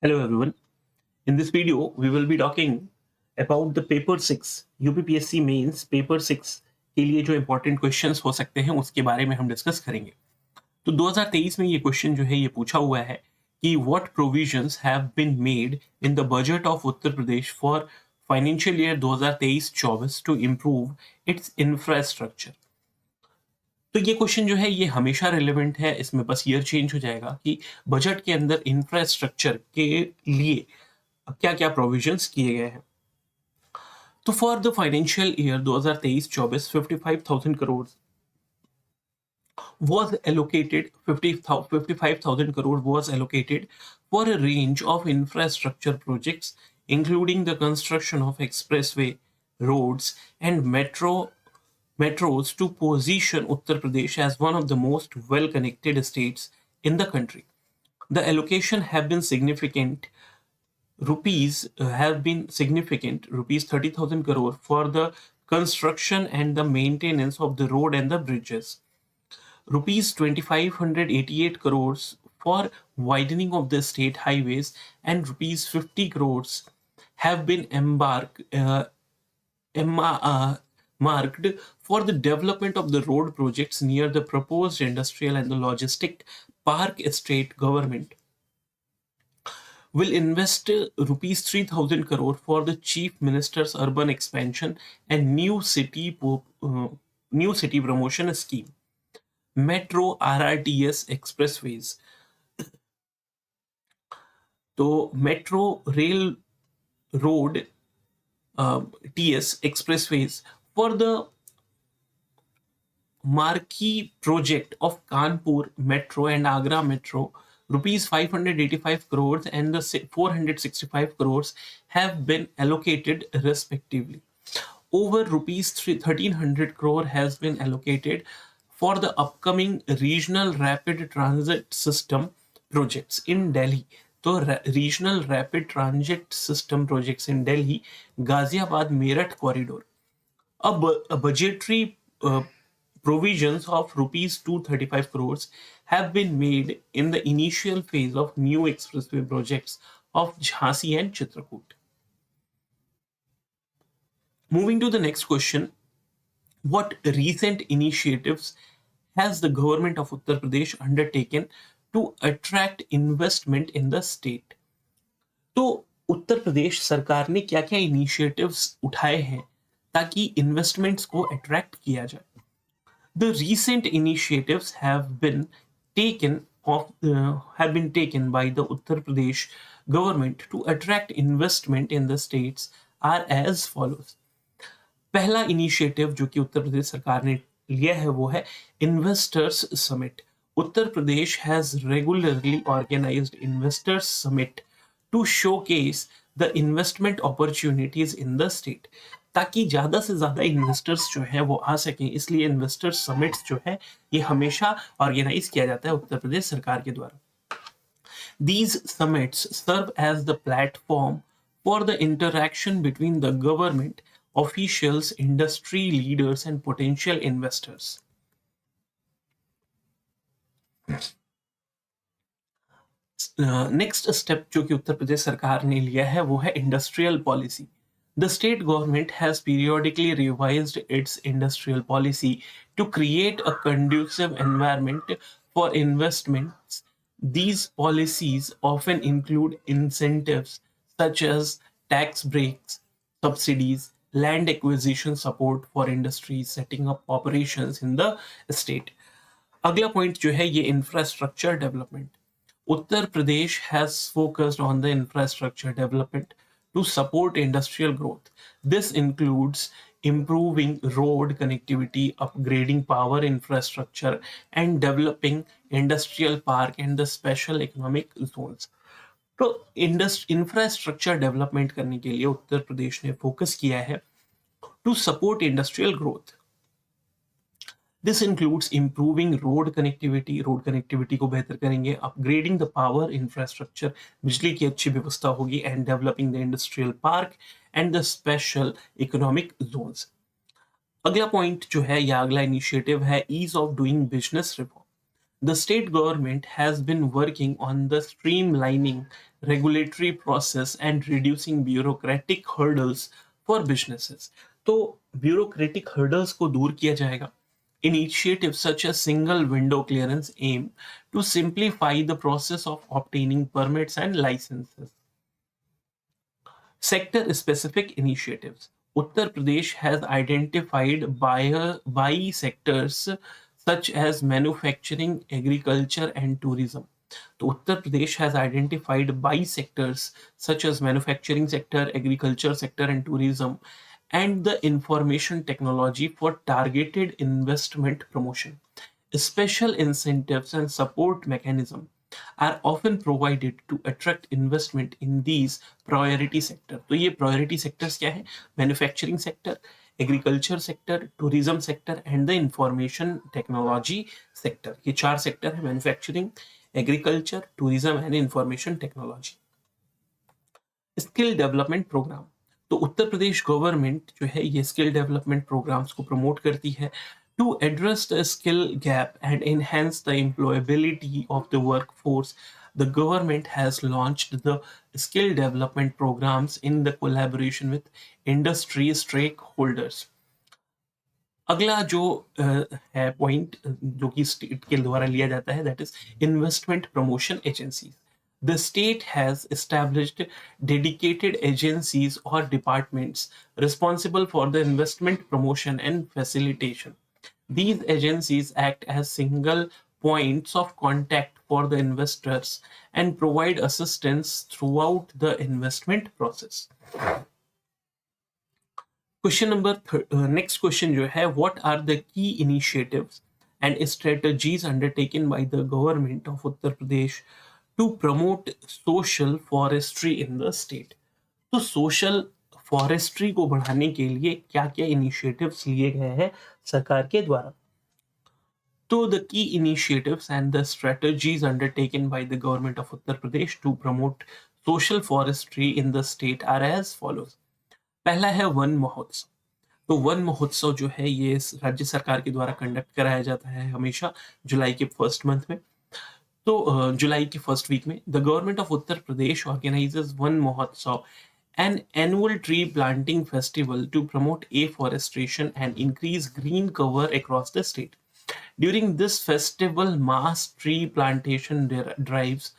Hello everyone. In this video, we will be talking about the paper 6 UPPSC mains paper 6 के लिए जो important questions हो सकते हैं उसके बारे में हम डिस्कस करेंगे। तो 2023 में ये क्वेश्चन जो है ये पूछा हुआ है कि what provisions have been made in the budget of Uttar Pradesh for financial year 2023-24 to improve its infrastructure. तो ये क्वेश्चन जो है ये हमेशा रिलेवेंट है, इसमें बस ईयर चेंज हो जाएगा कि बजट के अंदर इंफ्रास्ट्रक्चर के लिए क्या क्या प्रोविजंस किए गए हैं। तो for the financial year 2023-24 55,000 crore was allocated 55,000 crore was allocated for a range of infrastructure projects including the construction of expressway roads and metros to position Uttar Pradesh as one of the most well connected states in the country. The allocation have been significant rupees 30,000 crore for the construction and the maintenance of the road and the bridges, rupees 2,588 crores for widening of the state highways, and rupees 50 crores have been marked for the development of the road projects near the proposed industrial and the logistic park. State government will invest rupees 3,000 crore for the chief minister's urban expansion and new city promotion scheme. Metro RRTS expressways, तो metro rail road TS expressways for the marquee project of Kanpur Metro and Agra Metro, rupees 585 crores and the 465 crores have been allocated respectively. Over rupees 1,300 crore has been allocated for the upcoming regional rapid transit system projects in Delhi. तो regional rapid transit system projects in Delhi, Ghaziabad Meerut corridor. A budgetary provisions of rupees 235 crores have been made in the initial phase of new expressway projects of Jhansi and Chitrakoot. Moving to the next question, what recent initiatives has the government of Uttar Pradesh undertaken to attract investment in the state? तो उत्तर प्रदेश सरकार ने क्या क्या initiatives उठाए हैं ताकि investments को attract किया जाए? The recent initiatives have been taken by the Uttar Pradesh government to attract investment in the states are as follows. पहला इनिशिएटिव जो कि उत्तर प्रदेश सरकार ने लिया है वो है investors summit. Uttar Pradesh has regularly organised investors summit to showcase the investment opportunities in the state, ताकि ज्यादा से ज्यादा इन्वेस्टर्स जो है वो आ सकें. इसलिए इन्वेस्टर्स समिट्स जो है ये हमेशा ऑर्गेनाइज किया जाता है उत्तर प्रदेश सरकार के द्वारा. These summits serve as the platform for the interaction between the government officials, industry leaders, and potential investors. Next step जो कि उत्तर प्रदेश सरकार ने लिया है वो है industrial policy. The state government has periodically revised its industrial policy to create a conducive environment for investments. These policies often include incentives such as tax breaks, subsidies, land acquisition support for industries setting up operations in the state. अगला point जो है ये infrastructure development. Uttar Pradesh has focused on the infrastructure development to support industrial growth. This includes improving road connectivity, upgrading power infrastructure, and developing industrial park and the special economic zones. तो infrastructure development करने के लिए उत्तर प्रदेश ने focus किया है to support industrial growth. This includes improving road connectivity को बेहतर करेंगे, upgrading the power infrastructure, बिजली की अच्छी व्यवस्था होगी, and developing the industrial park and the special economic zones. अगला पॉइंट जो है या अगला इनिशिएटिव है ease of doing business reform. The state government has been working on the streamlining regulatory process and reducing bureaucratic hurdles for businesses. तो bureaucratic hurdles को दूर किया जाएगा. Initiatives such as single window clearance aim to simplify the process of obtaining permits and licenses. Sector specific initiatives. Uttar Pradesh has identified by sectors such as manufacturing, agriculture, and tourism. So Uttar Pradesh has identified by sectors such as manufacturing sector, agriculture sector, and tourism, and the information technology for targeted investment promotion. Special incentives and support mechanism are often provided to attract investment in these priority sector. तो ये priority sectors क्या है? Manufacturing sector, agriculture sector, tourism sector and the information technology sector. ये चार sector है: manufacturing, agriculture, tourism and information technology. Skill development programme. तो Uttar Pradesh government जो है ये स्किल डेवलपमेंट प्रोग्राम्स को प्रमोट करती है to address the skill gap and enhance the employability of the workforce. The government has launched the skill development programs in the collaboration with industry stakeholders. अगला जो है point जो कि state के द्वारा लिया जाता है that is investment promotion agencies. The state has established dedicated agencies or departments responsible for the investment promotion and facilitation. These agencies act as single points of contact for the investors and provide assistance throughout the investment process. Next question जो है, what are the key initiatives and strategies undertaken by the government of Uttar Pradesh to promote social forestry in the state? तो social forestry को बढ़ाने के लिए क्या क्या initiatives लिए गए हैं सरकार के द्वारा? तो the key initiatives and the strategies undertaken by the government of Uttar Pradesh to promote social forestry in the state are as follows. पहला है वन महोत्सव. तो वन महोत्सव जो है ये राज्य सरकार के द्वारा कंडक्ट कराया जाता है हमेशा जुलाई के फर्स्ट मंथ में. तो जुलाई के फर्स्ट वीक में the government of Uttar Pradesh organises one महोत्सव, an annual tree planting festival to promote afforestation and increase green cover across the state. During this festival, mass tree plantation drives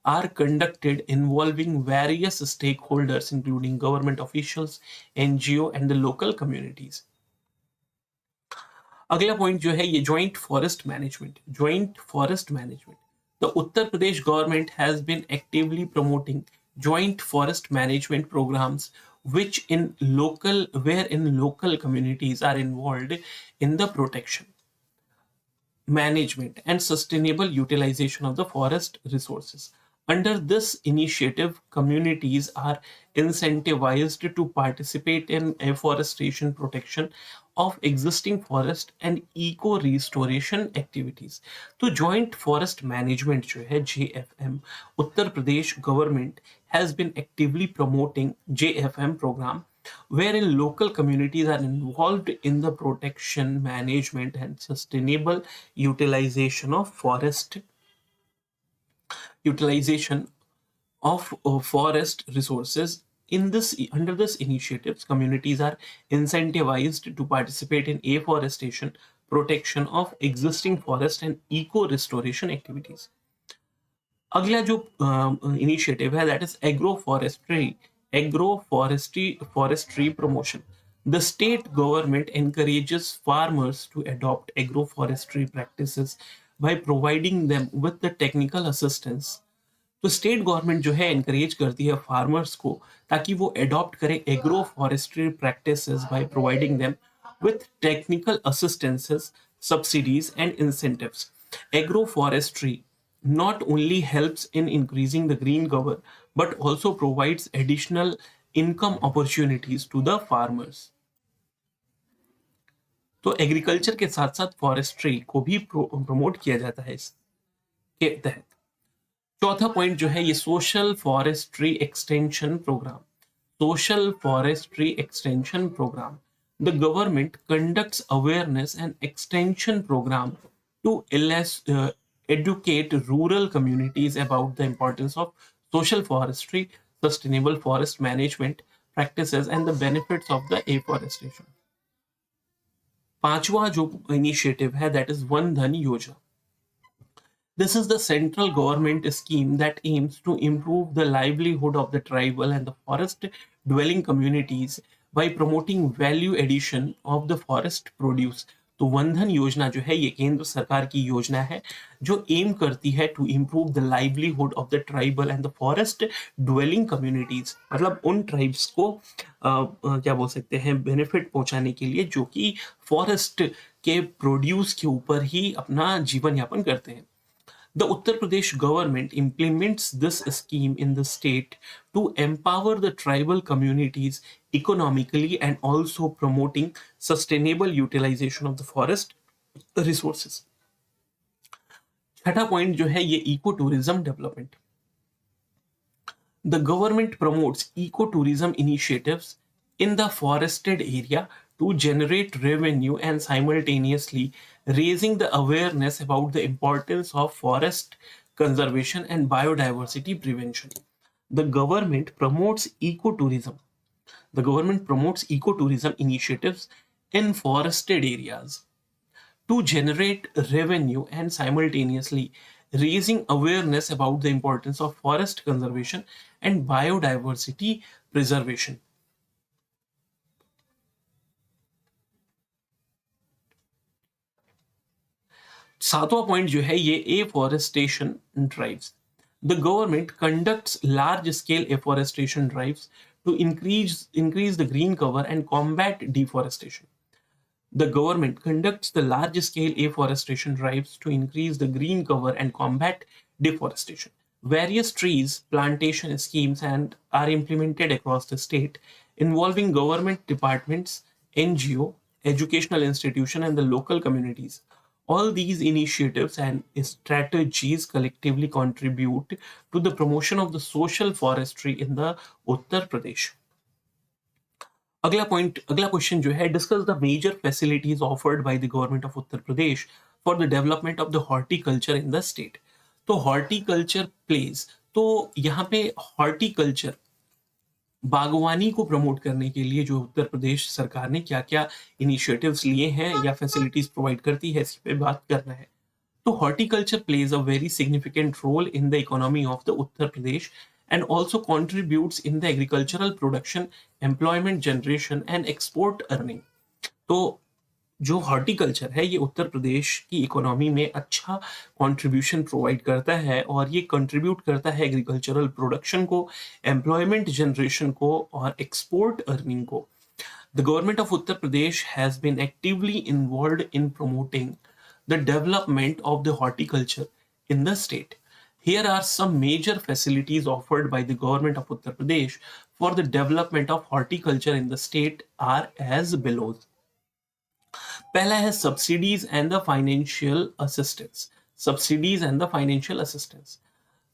are conducted involving various stakeholders including government officials, NGO and the local communities. अगला point जो है ये joint forest management. The Uttar Pradesh government has been actively promoting joint forest management programs wherein local communities are involved in the protection, management and sustainable utilization of the forest resources. Under this initiative, communities are incentivized to participate in afforestation, protection of existing forest and eco restoration activities. तो joint forest management जो है JFM, Uttar Pradesh government has been actively promoting JFM program wherein local communities are involved in the protection, management and sustainable utilization of forest resources. Under this initiatives, communities are incentivized to participate in afforestation, protection of existing forest and eco restoration activities. अगला जो initiative है that is forestry promotion. The state government encourages farmers to adopt agroforestry practices by providing them with the technical assistance. तो state government जो है encourage करती है farmers को ताकि वो अडॉप्ट करें agro forestry practices by providing them with technical assistances, subsidies and incentives. Agro forestry not only helps in increasing the green cover but also provides additional income opportunities to the farmers. तो agriculture के साथ साथ forestry को भी promote किया जाता है इसके तहत. चौथा पॉइंट जो है ये social forestry extension programme. The government conducts awareness and extension programme to educate rural communities about the importance of social forestry, sustainable forest management practices, and the benefits of the afforestation. पांचवा जो initiative है that is one धन योजना. This is the central government scheme that aims to improve the livelihood of the tribal and the forest dwelling communities by promoting value addition of the forest produce. तो one धन योजना जो है ये केंद्र सरकार की योजना है जो एम करती है to improve the livelihood of the tribal and the forest dwelling communities, मतलब उन ट्राइब्स को क्या बोल सकते हैं बेनिफिट पहुंचाने के लिए जो कि फॉरेस्ट के प्रोड्यूस के ऊपर ही अपना जीवन यापन करते हैं. The Uttar Pradesh government implements this scheme in the state to empower the tribal communities economically and also promoting sustainable utilization of the forest resources. छठा पॉइंट जो है ये eco tourism development. The government promotes ecotourism initiatives in the forested area to generate revenue and simultaneously raising the awareness about the importance of forest conservation and biodiversity prevention. The government promotes ecotourism. The government promotes ecotourism initiatives in forested areas to generate revenue and simultaneously raising awareness about the importance of forest conservation and biodiversity preservation. सातवां point जो है ये afforestation drives. The government conducts large scale afforestation drives to increase the green cover and combat deforestation. The government conducts the large scale afforestation drives to increase the green cover and combat deforestation. Various trees plantation schemes and are implemented across the state involving government departments, NGO, educational institution and the local communities. All these initiatives and strategies collectively contribute to the promotion of the social forestry in the Uttar Pradesh. अगला question जो है discuss the major facilities offered by the government of Uttar Pradesh for the development of the horticulture in the state. तो horticulture plays, तो यहाँ पे horticulture बागवानी को promote करने के लिए जो उत्तर प्रदेश सरकार ने क्या क्या इनिशिएटिव्स लिए हैं या फैसिलिटीज प्रोवाइड करती है इस पे बात करना है. तो horticulture plays a very significant role in the economy of the Uttar Pradesh and also contributes in the agricultural production, employment generation and export earning. तो जो हॉर्टिकल्चर है ये उत्तर प्रदेश की इकोनॉमी में अच्छा कंट्रीब्यूशन प्रोवाइड करता है और ये कंट्रीब्यूट करता है एग्रीकल्चरल प्रोडक्शन को, एम्प्लॉयमेंट जनरेशन को और एक्सपोर्ट अर्निंग को. The government of Uttar Pradesh has been actively involved in promoting the development of the horticulture in the state. Here are some major facilities offered by the government of Uttar Pradesh for the development of horticulture in the state are as below. पहला है subsidies and the financial assistance. Subsidies and the financial assistance.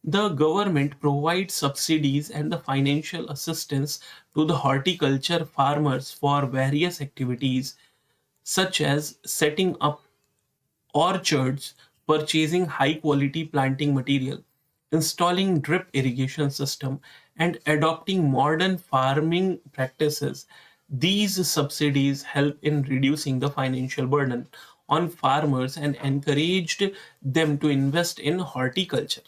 The government provides subsidies and the financial assistance to the horticulture farmers for various activities such as setting up orchards, purchasing high quality planting material, installing drip irrigation system and adopting modern farming practices. These subsidies help in reducing the financial burden on farmers and encouraged them to invest in horticulture.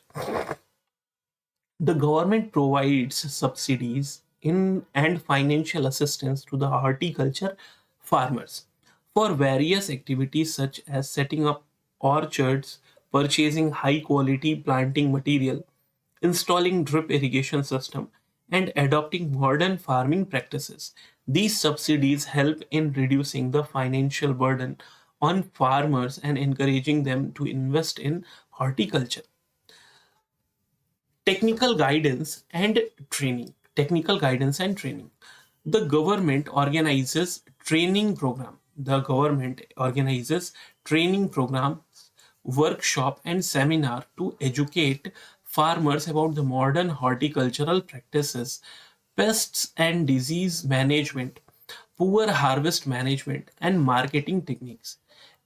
The government provides subsidies in and financial assistance to the horticulture farmers for various activities such as setting up orchards, purchasing high quality planting material, installing drip irrigation system, and adopting modern farming practices. These subsidies help in reducing the financial burden on farmers and encouraging them to invest in horticulture. Technical guidance and training. Technical guidance and training. The government organizes training program. The government organizes training programs, workshop and seminar to educate farmers about the modern horticultural practices, pests and disease management, poor harvest management and marketing techniques.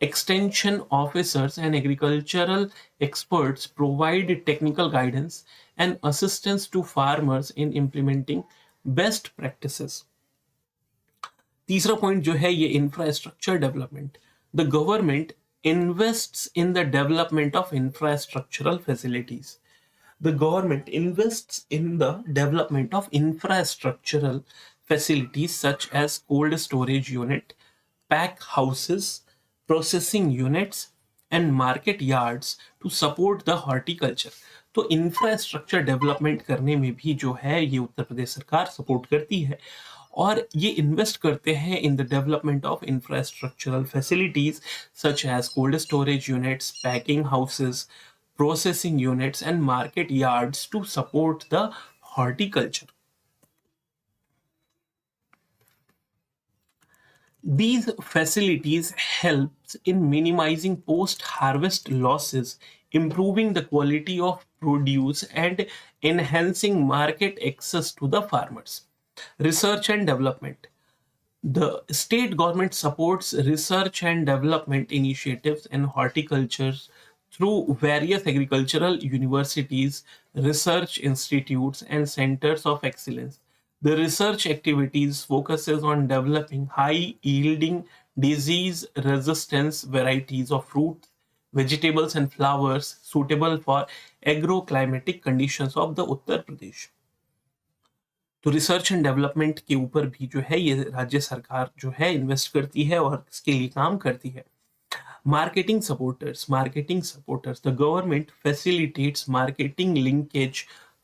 Extension officers and agricultural experts provide technical guidance and assistance to farmers in implementing best practices. तीसरा point जो है ये infrastructure development. The government invests in the development of infrastructural facilities. The government invests in the development of infrastructural facilities such as cold storage unit, pack houses, processing units, and market yards to support the horticulture. तो infrastructure development करने में भी जो है ये उत्तर प्रदेश सरकार support करती है और ये इन्वेस्ट करते हैं in the development of infrastructural facilities such as cold storage units, packing houses, processing units, and market yards to support the horticulture. These facilities help in minimizing post-harvest losses, improving the quality of produce, and enhancing market access to the farmers. Research and development. The state government supports research and development initiatives in horticulture through various agricultural universities, research institutes, and centers of excellence. The research activities focuses on developing high-yielding, disease-resistant varieties of fruits, vegetables, and flowers suitable for agroclimatic conditions of the Uttar Pradesh. तो research and development के ऊपर भी जो है ये राज्य सरकार जो है इन्वेस्ट करती है और इसके लिए काम करती है. Marketing supporters, the government facilitates marketing linkage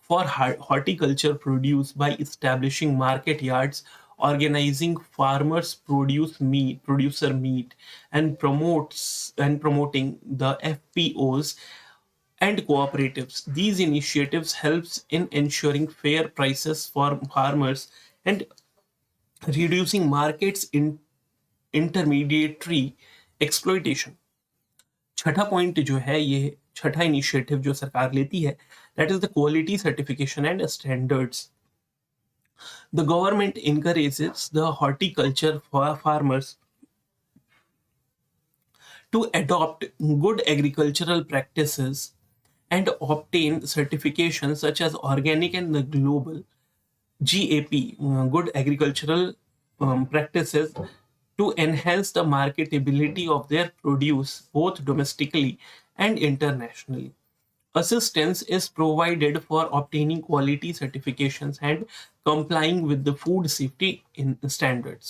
for horticulture produce by establishing market yards, organizing farmers producer meet, and promoting the FPOs and cooperatives. These initiatives helps in ensuring fair prices for farmers and reducing markets in intermediary exploitation. छठा point जो है ये छठा initiative जो सरकार लेती है that is the quality certification and standards. The government encourages the horticulture farmers to adopt good agricultural practices and obtain certifications such as organic and the global GAP, good agricultural practices, to enhance the marketability of their produce both domestically and internationally. Assistance is provided for obtaining quality certifications and complying with the food safety standards.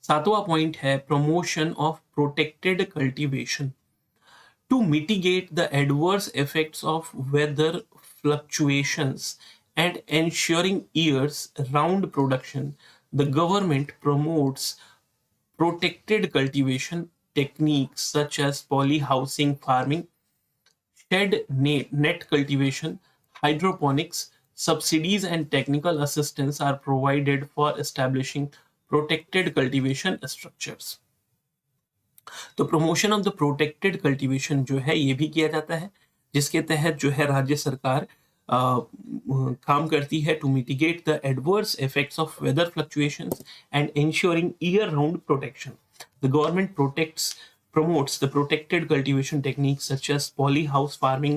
सातवां point है promotion of protected cultivation. To mitigate the adverse effects of weather fluctuations and ensuring years-round production, the government promotes protected cultivation techniques such as polyhousing farming, shed net cultivation, hydroponics. Subsidies and technical assistance are provided for establishing protected cultivation structures. तो promotion of the protected cultivation जो है ये भी किया जाता है जिसके तहत जो है राज्य सरकार काम करती है to mitigate the adverse effects of weather fluctuations and insuring year round protection. The government promotes the protected cultivation techniques such as polyhouse farming,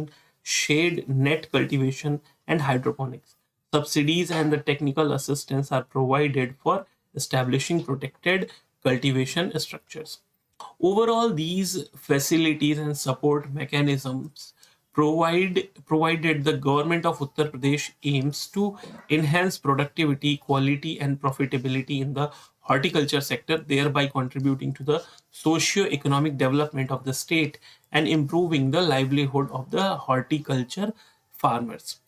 shade net cultivation, and hydroponics. Subsidies and the technical assistance are provided for establishing protected cultivation structures. Overall, these facilities and support mechanisms provided the government of Uttar Pradesh aims to enhance productivity, quality, and profitability in the horticulture sector, thereby contributing to the socio-economic development of the state and improving the livelihood of the horticulture farmers.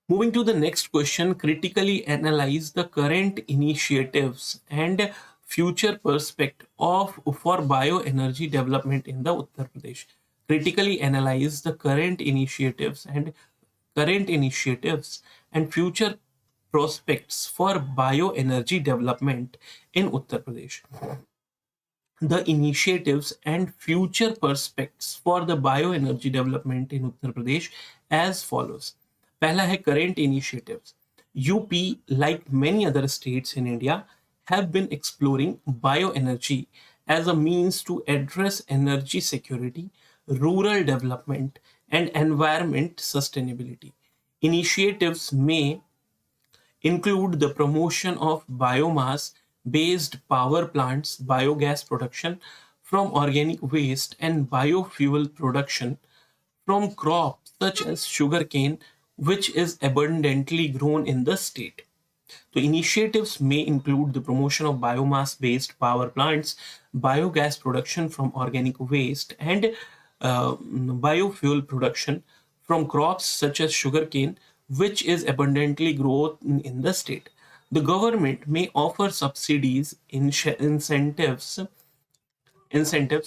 Moving to the next question, critically analyze the current initiatives and future prospect for bioenergy development in the Uttar Pradesh. Critically analyze the current initiatives and future prospects for bioenergy development in Uttar Pradesh. The initiatives and future prospects for the bioenergy development in Uttar Pradesh as follows. पहला है current initiatives. UP, like many other states in India, have been exploring bioenergy as a means to address energy security, rural development, and environment sustainability. Initiatives may include the promotion of biomass based power plants, biogas production from organic waste, and biofuel production from crops such as sugarcane, which is abundantly grown in the state. So, initiatives may include the promotion of biomass based power plants, biogas production from organic waste, and biofuel production from crops such as sugarcane, which is abundantly grown in the state. The government may offer subsidies, incentives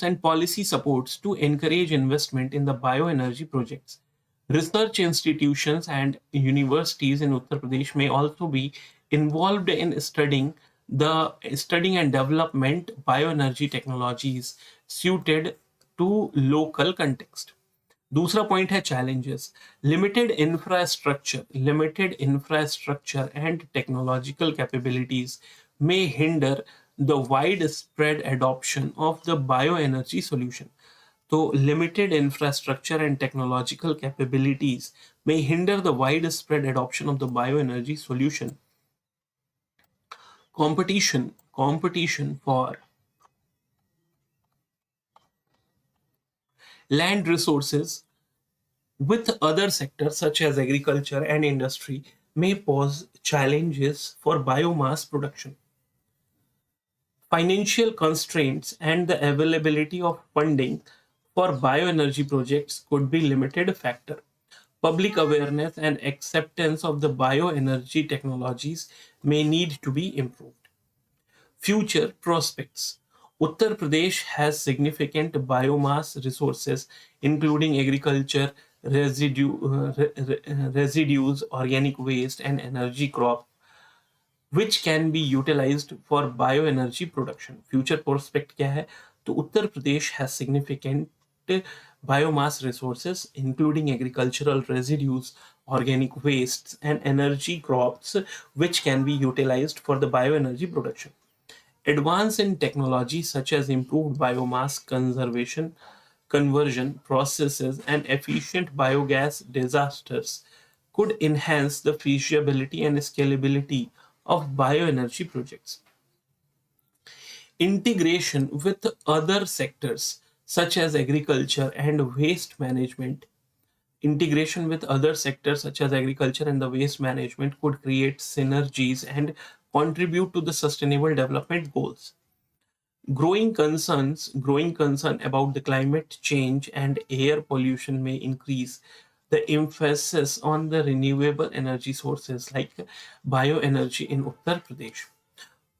and policy supports to encourage investment in the bioenergy projects. Research institutions and universities in Uttar Pradesh may also be involved in studying and development bioenergy technologies suited to local context. दूसरा point है challenges. Limited infrastructure and technological capabilities may hinder the widespread adoption of the bioenergy solution. So, limited infrastructure and technological capabilities may hinder the widespread adoption of the bioenergy solution. Competition for land resources with other sectors such as agriculture and industry may pose challenges for biomass production. Financial constraints and the availability of funding for bioenergy projects could be limited factor. Public awareness and acceptance of the bioenergy technologies may need to be improved. Future prospects. Uttar Pradesh has significant biomass resources, including agriculture, residues, organic waste, and energy crop, which can be utilized for bioenergy production. Future prospect क्या है? तो उत्तर प्रदेश has significant biomass resources, including agricultural residues, organic wastes, and energy crops, which can be utilized for the bioenergy production. Advance in technology such as improved biomass conversion processes and efficient biogas disasters could enhance the feasibility and scalability of bioenergy projects. Integration with other sectors such as agriculture and waste management. Integration with other sectors such as agriculture and the waste management could create synergies and contribute to the sustainable development goals. Growing concern about the climate change and air pollution may increase the emphasis on the renewable energy sources like bioenergy in Uttar Pradesh.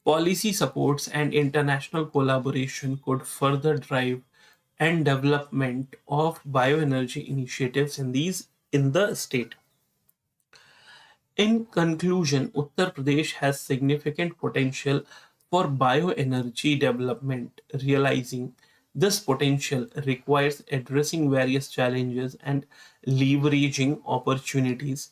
Policy supports and international collaboration could further drive and development of bioenergy initiatives in the state. In conclusion, Uttar Pradesh has significant potential for bioenergy development. Realizing this potential requires addressing various challenges and leveraging opportunities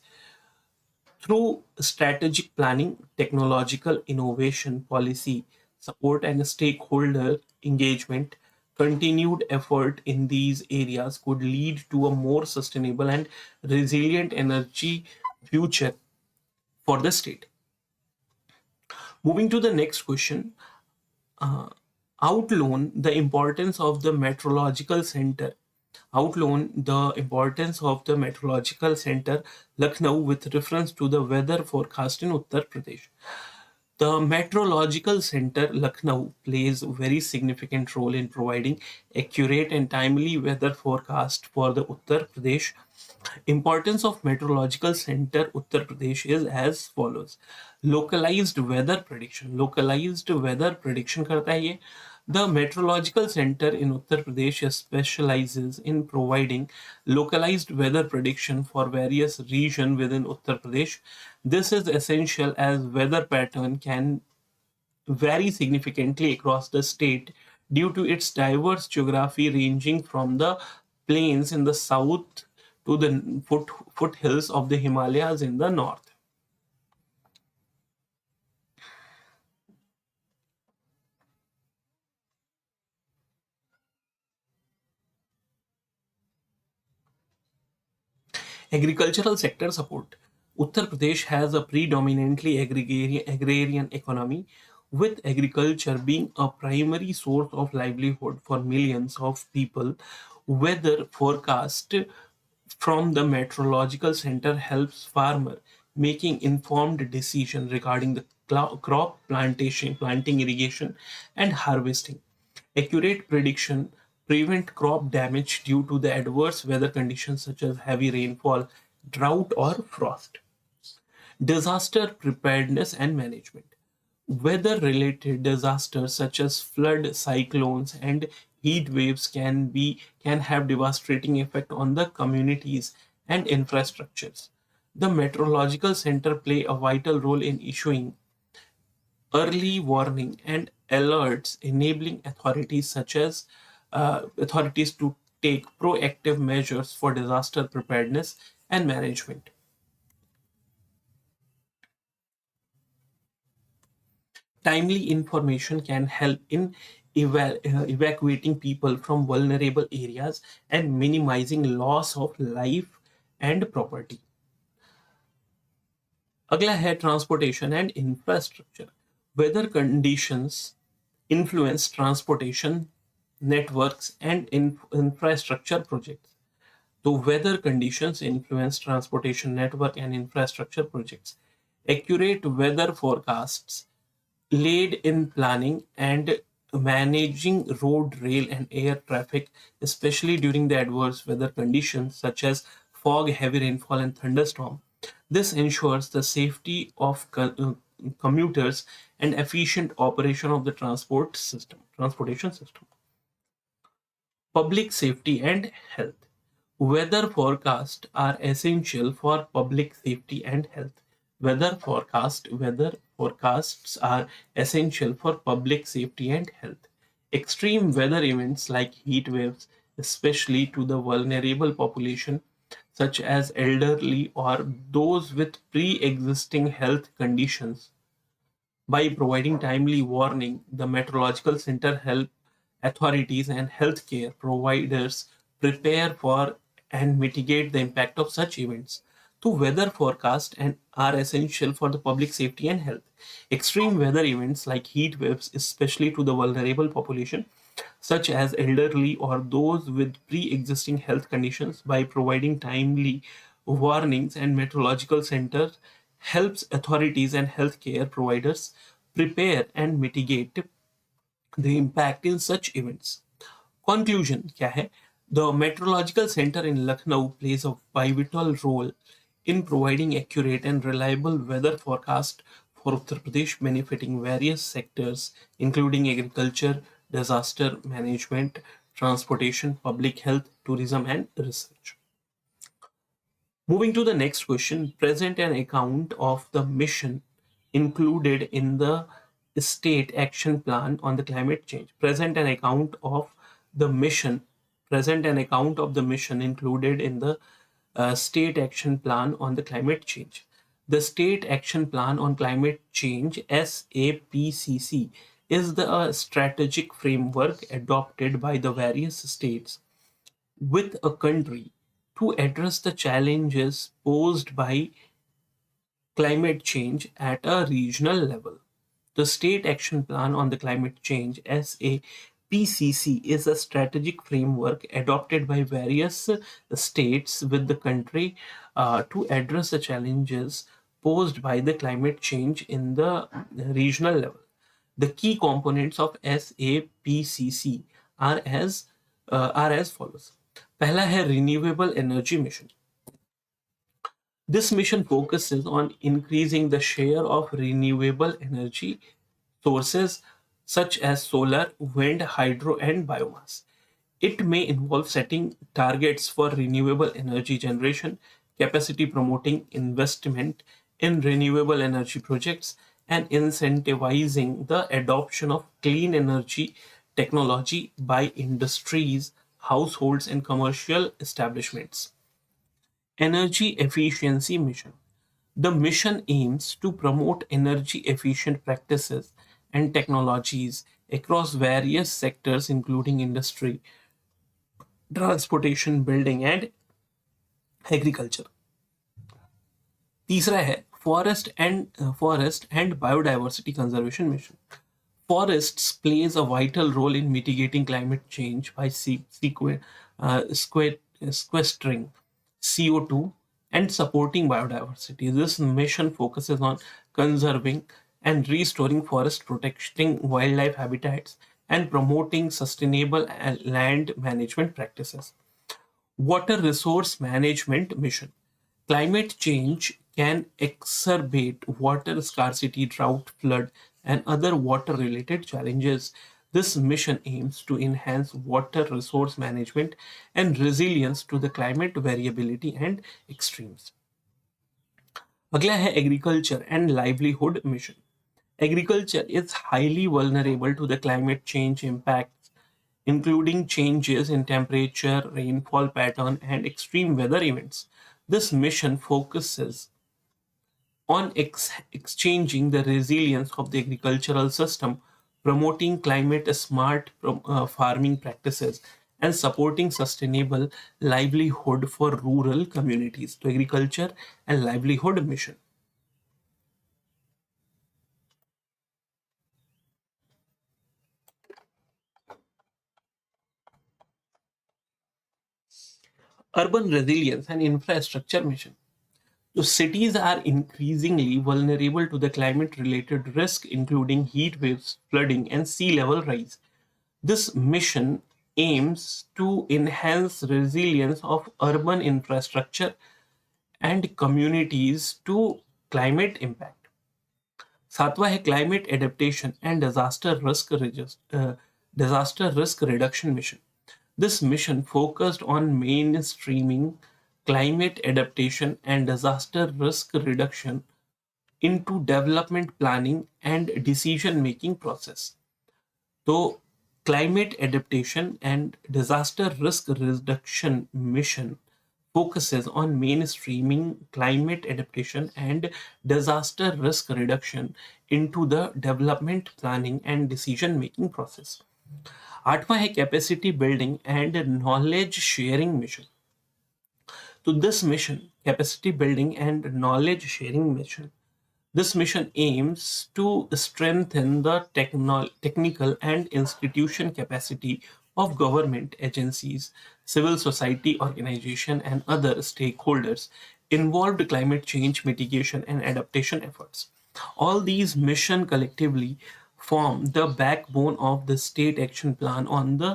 through strategic planning, technological innovation, policy support, and stakeholder engagement. Continued effort in these areas could lead to a more sustainable and resilient energy future for the state. Moving to the next question, uh, outline the importance of the meteorological center. Outline the importance of the meteorological center Lucknow with reference to the weather forecast in Uttar Pradesh. The Meteorological Center Lucknow plays a very significant role in providing accurate and timely weather forecast for the Uttar Pradesh. Importance of Meteorological Center Uttar Pradesh is as follows. Localized weather prediction. Localized weather prediction करता है ये. The Meteorological Center in Uttar Pradesh specializes in providing localized weather prediction for various regions within Uttar Pradesh. This is essential as weather pattern can vary significantly across the state due to its diverse geography ranging from the plains in the south to the foothills of the Himalayas in the north. Agricultural sector support. Uttar Pradesh has a predominantly agrarian economy, with agriculture being a primary source of livelihood for millions of people. Weather forecast from the meteorological center helps farmer making informed decision regarding the crop plantation, planting, irrigation, and harvesting. Accurate prediction prevent crop damage due to the adverse weather conditions such as heavy rainfall, drought, or frost. Disaster preparedness and management. Weather related disasters such as flood, cyclones, and heat waves can have devastating effect on the communities and infrastructures. The meteorological center play a vital role in issuing early warning and alerts, enabling authorities to take proactive measures for disaster preparedness and management. Timely information can help in evacuating people from vulnerable areas and minimizing loss of life and property. अगला है transportation and infrastructure. Weather conditions influence transportation networks and infrastructure projects. The weather conditions influence transportation network and infrastructure projects. Accurate weather forecasts laid in planning and managing road, rail, and air traffic, especially during the adverse weather conditions such as fog, heavy rainfall, and thunderstorm. This ensures the safety of commuters and efficient operation of the transportation system. Public safety and health. Weather forecasts are essential for public safety and health. Weather forecasts are essential for public safety and health. Extreme weather events like heat waves, especially to the vulnerable population such as elderly or those with pre-existing health conditions, by providing timely warning, the Meteorological Center help authorities and healthcare providers prepare for and mitigate the impact of such events. The weather forecast and are essential for the public safety and health. Extreme weather events like heat waves, especially to the vulnerable population, such as elderly or those with pre-existing health conditions, by providing timely warnings and meteorological centers helps authorities and healthcare providers prepare and mitigate the impact in such events. Conclusion क्या है? The Meteorological Center in Lucknow plays a pivotal role in providing accurate and reliable weather forecast for Uttar Pradesh, benefiting various sectors including agriculture, disaster management, transportation, public health, tourism, and research. Moving to the next question, present an account of the mission included in the state action plan on the climate change. The mission, present an account of the mission included in the state action plan on the climate change. The state action plan on climate change SAPCC is the strategic framework adopted by the various states with a country to address the challenges posed by climate change at a regional level. The State Action Plan on the Climate Change SAPCC is a strategic framework adopted by various states with the country to address the challenges posed by the climate change in the regional level. The key components of SAPCC are as follows. पहला है renewable energy mission. This mission focuses on increasing the share of renewable energy sources such as solar, wind, hydro, and biomass. It may involve setting targets for renewable energy generation, capacity promoting investment in renewable energy projects, and incentivizing the adoption of clean energy technology by industries, households, and commercial establishments. Energy Efficiency Mission. The mission aims to promote energy efficient practices and technologies across various sectors, including industry, transportation, building, and agriculture. तीसरा है forest and biodiversity conservation mission. Forests plays a vital role in mitigating climate change by sequestering CO2 and supporting biodiversity. This mission focuses on conserving and restoring forest, protecting wildlife habitats, and promoting sustainable land management practices. Water Resource Management Mission. Climate change can exacerbate water scarcity, drought, flood, and other water related challenges. This mission aims to enhance water resource management and resilience to the climate variability and extremes. अगला है agriculture and livelihood mission. Agriculture is highly vulnerable to the climate change impacts, including changes in temperature, rainfall pattern, and extreme weather events. This mission focuses on exchanging the resilience of the agricultural system, promoting climate smart farming practices, and supporting sustainable livelihood for rural communities. To agriculture and livelihood mission. Urban resilience and infrastructure mission. So cities are increasingly vulnerable to the climate related risk, including heat waves, flooding, and sea level rise. This mission aims to enhance resilience of urban infrastructure and communities to climate impact. सातवां है climate adaptation and disaster risk reduction mission. This mission focused on mainstreaming climate adaptation and disaster risk reduction into development planning and decision making process. So, climate adaptation and disaster risk reduction mission focuses on mainstreaming climate adaptation and disaster risk reduction into the development planning and decision making process. आठवां है capacity building and knowledge sharing mission. तो this mission capacity building and knowledge sharing mission. This mission aims to strengthen the technical and institution capacity of government agencies, civil society organization, and other stakeholders involved in climate change mitigation and adaptation efforts. All these missions collectively form the backbone of the state action plan on the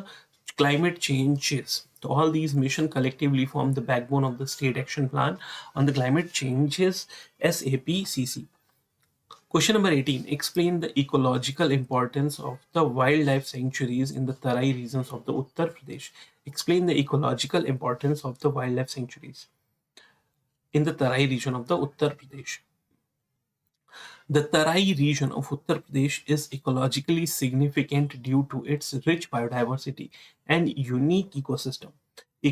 climate changes. So all these missions collectively form the backbone of the state action plan on the climate changes SAPCC. Question number 18. Explain the ecological importance of the wildlife sanctuaries in the Tarai regions of the Uttar Pradesh. Explain the ecological importance of the wildlife sanctuaries in the Tarai region of the Uttar Pradesh. The Tarai region of Uttar Pradesh is ecologically significant due to its rich biodiversity and unique ecosystem.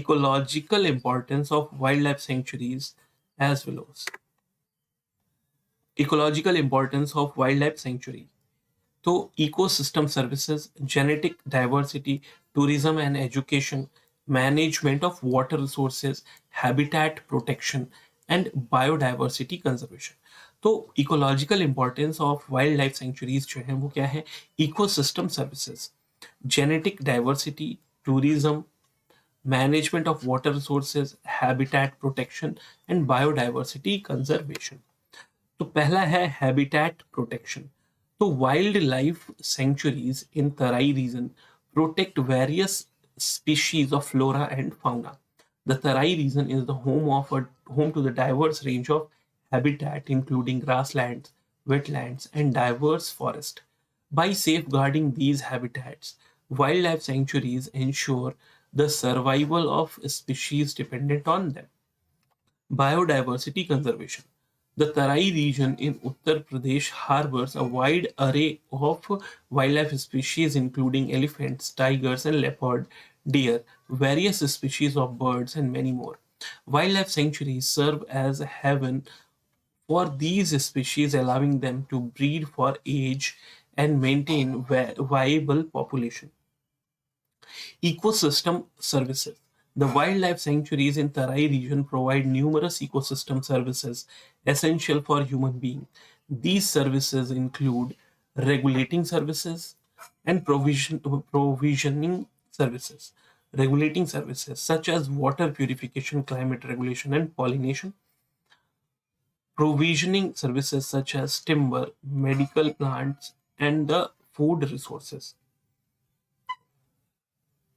Ecological importance of wildlife sanctuaries as follows. Ecological importance of wildlife sanctuary. So, ecosystem services, genetic diversity, tourism and education, management of water resources, habitat protection, and biodiversity conservation. तो ecological importance of wild life sanctuaries जो है वो क्या है? Ecosystem services, genetic diversity, tourism, management of water resources, habitat protection and biodiversity conservation. तो पहला है habitat protection. तो wild life sanctuaries in Terai region protect various species of flora and fauna. The Tarai region is the home to the diverse range of habitat, including grasslands, wetlands, and diverse forest. By safeguarding these habitats, wildlife sanctuaries ensure the survival of species dependent on them. Biodiversity conservation. The Tarai region in Uttar Pradesh harbors a wide array of wildlife species, including elephants, tigers, and leopard, deer, various species of birds, and many more. Wildlife sanctuaries serve as a haven for these species, allowing them to breed for age and maintain viable population. Ecosystem services. The wildlife sanctuaries in Tarai region provide numerous ecosystem services essential for human beings. These services include regulating services and provisioning services. Regulating services such as water purification, climate regulation, and pollination. Provisioning services such as timber, medical plants, and the food resources.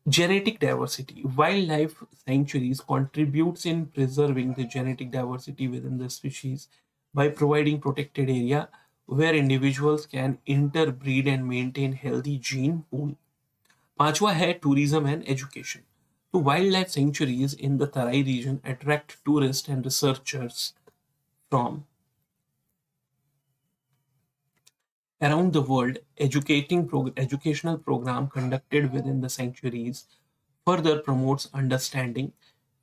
Genetic diversity. Wildlife sanctuaries contributes in preserving the genetic diversity within the species by providing protected area where individuals can interbreed and maintain healthy gene pool. पांचवा है tourism and education. तो wildlife sanctuaries in the Tarai region attract tourists and researchers from around the world. Educational program conducted within the sanctuaries further promotes understanding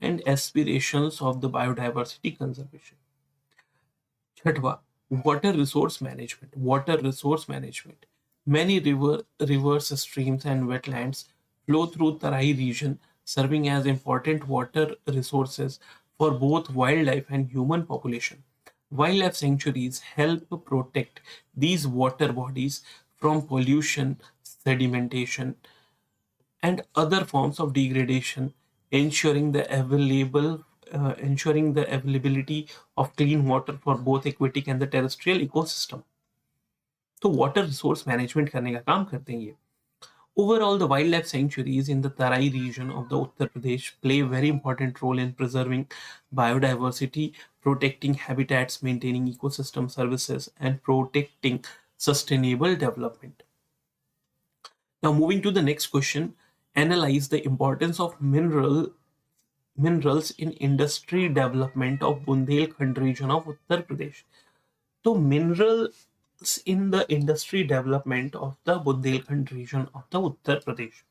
and aspirations of the biodiversity conservation. छठवा, water resource management. Water resource management. Many rivers, streams, and wetlands flow through Tarai region, serving as important water resources for both wildlife and human population. Wildlife sanctuaries help protect these water bodies from pollution, sedimentation, and other forms of degradation, ensuring ensuring the availability of clean water for both aquatic and the terrestrial ecosystem. तो water resource management करने का काम करते हैं ये. Overall, the wildlife sanctuaries in the Tarai region of the Uttar Pradesh play a very important role in preserving biodiversity, protecting habitats, maintaining ecosystem services, and protecting sustainable development. Now, moving to the next question, analyze the importance of minerals in industry development of Bundelkhand region of Uttar Pradesh. So, minerals in the industry development of the Bundelkhand region of the Uttar Pradesh.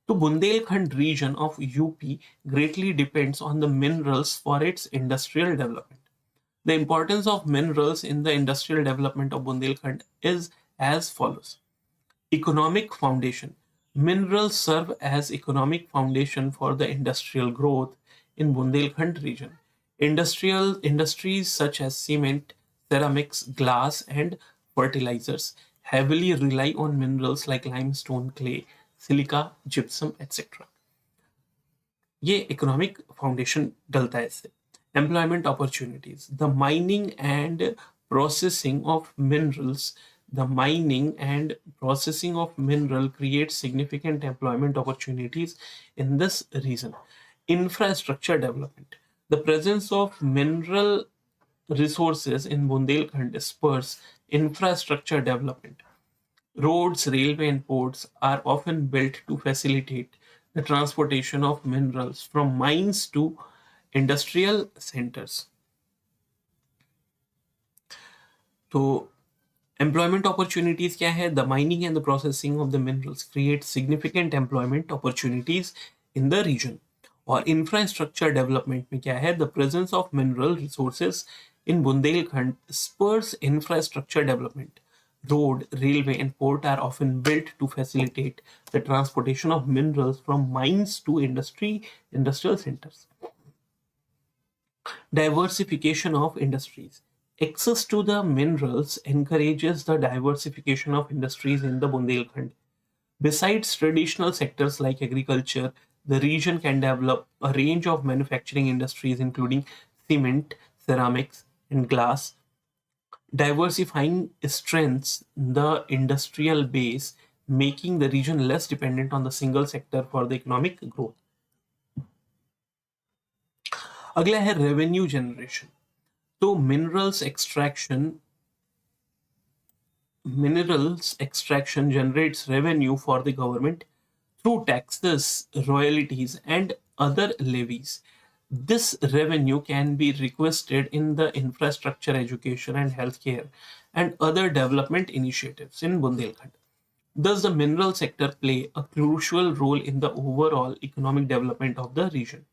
The Bundelkhand region of UP greatly depends on the minerals for its industrial development. The importance of minerals in the industrial development of Bundelkhand is as follows. Economic foundation. Minerals serve as economic foundation for the industrial growth in Bundelkhand region. Industrial industries such as cement, ceramics, glass, and fertilizers heavily rely on minerals like limestone, clay, silica, gypsum, etc. ये economic foundation डलता है इससे. Employment opportunities. The mining and processing of mineral creates significant employment opportunities in this region. Infrastructure development. The presence of mineral resources in Bundelkhand spurs infrastructure development. Roads, railway, and ports are often built to facilitate the transportation of minerals from mines to industrial centers. तो employment opportunities क्या है? The mining and the processing of the minerals create significant employment opportunities in the region. और infrastructure development में क्या है? The presence of mineral resources in Bundelkhand spurs infrastructure development. Road, railway, and port are often built to facilitate the transportation of minerals from mines to industrial centers. Diversification of industries. Access to the minerals encourages the diversification of industries in the Bundelkhand. Besides traditional sectors like agriculture, the region can develop a range of manufacturing industries including cement, ceramics, and glass. Diversifying strengthens the industrial base, making the region less dependent on the single sector for the economic growth. अगला है revenue generation. तो minerals extraction generates revenue for the government through taxes, royalties, and other levies. This revenue can be requested in the infrastructure, education, and healthcare and other development initiatives in Bundelkhand. Thus, the mineral sector play a crucial role in the overall economic development of the region.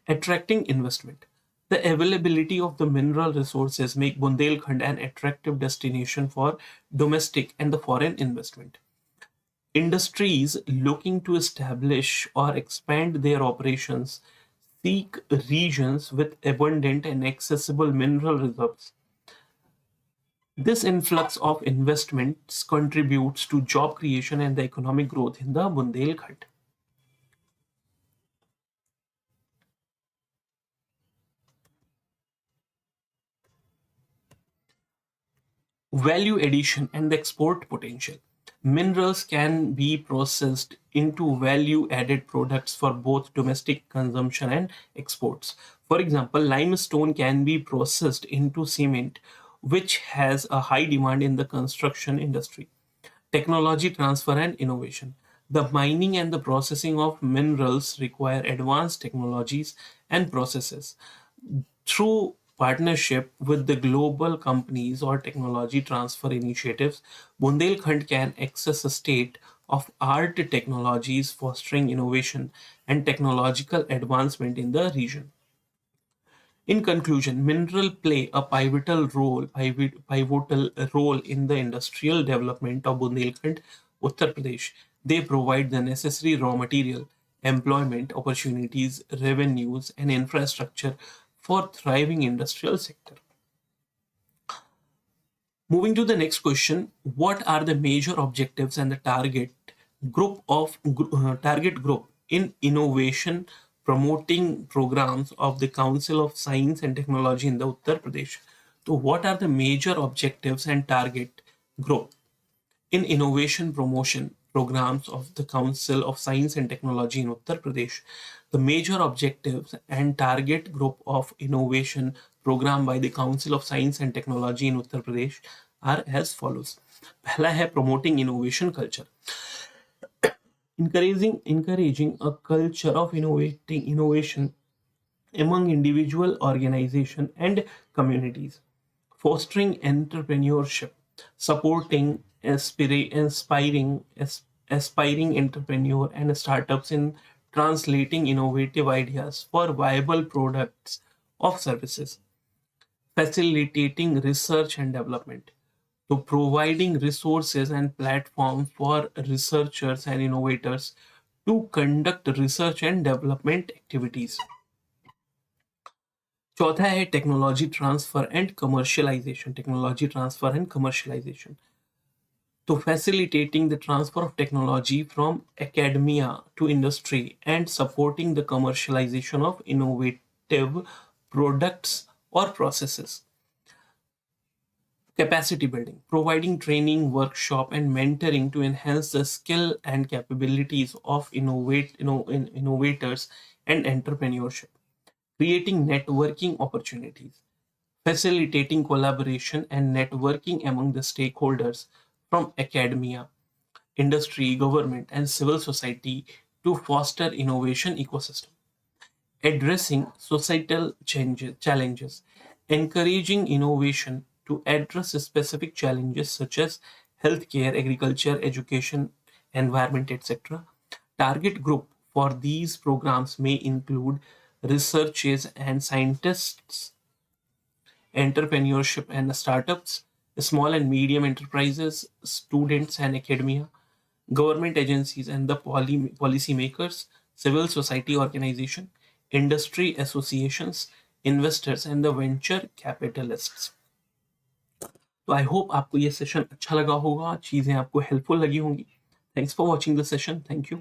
Attracting investment. The availability of the mineral resources make Bundelkhand an attractive destination for domestic and the foreign investment. Industries looking to establish or expand their operations seek regions with abundant and accessible mineral reserves. This influx of investments contributes to job creation and the economic growth in the Bundelkhand. Value addition and the export potential. Minerals can be processed into value added products for both domestic consumption and exports. For example, limestone can be processed into cement, which has a high demand in the construction industry. Technology transfer and innovation. The mining and the processing of minerals require advanced technologies and processes. Through partnership with the global companies or technology transfer initiatives, Bundelkhand can access a state of art technologies, fostering innovation and technological advancement in the region. In conclusion, mineral play a pivotal role in the industrial development of Bundelkhand, Uttar Pradesh. They provide the necessary raw material, employment opportunities, revenues, and infrastructure for thriving industrial sector. Moving to the next question, what are the major objectives and the target group in innovation promoting programs of the Council of Science and Technology in the Uttar Pradesh? So, what are the major objectives and target group in innovation promotion programs of the Council of Science and Technology in Uttar Pradesh? The major objectives and target group of innovation program by the Council of Science and Technology in Uttar Pradesh are as follows. पहला है promoting innovation culture, encouraging a culture of innovation among individual organization and communities, fostering entrepreneurship, supporting aspiring entrepreneur and startups in translating innovative ideas for viable products of services, facilitating research and development, to providing resources and platforms for researchers and innovators to conduct research and development activities. चौथा है technology transfer and commercialisation. तो facilitating the transfer of technology from academia to industry and supporting the commercialization of innovative products or processes. Capacity building, providing training, workshop, and mentoring to enhance the skill and capabilities of innovators and entrepreneurship. Creating networking opportunities, facilitating collaboration and networking among the stakeholders from academia, industry, government, and civil society to foster innovation ecosystem. Addressing societal challenges, encouraging innovation to address specific challenges such as healthcare, agriculture, education, environment, etc. Target group for these programs may include researchers and scientists, entrepreneurship and startups, small and medium enterprises, students and academia, government agencies and the policy makers, civil society organization, industry associations, investors and the venture capitalists. तो I hope आपको ये session अच्छा लगा होगा, चीज़ें आपको helpful लगी होंगी. Thanks for watching the session. Thank you.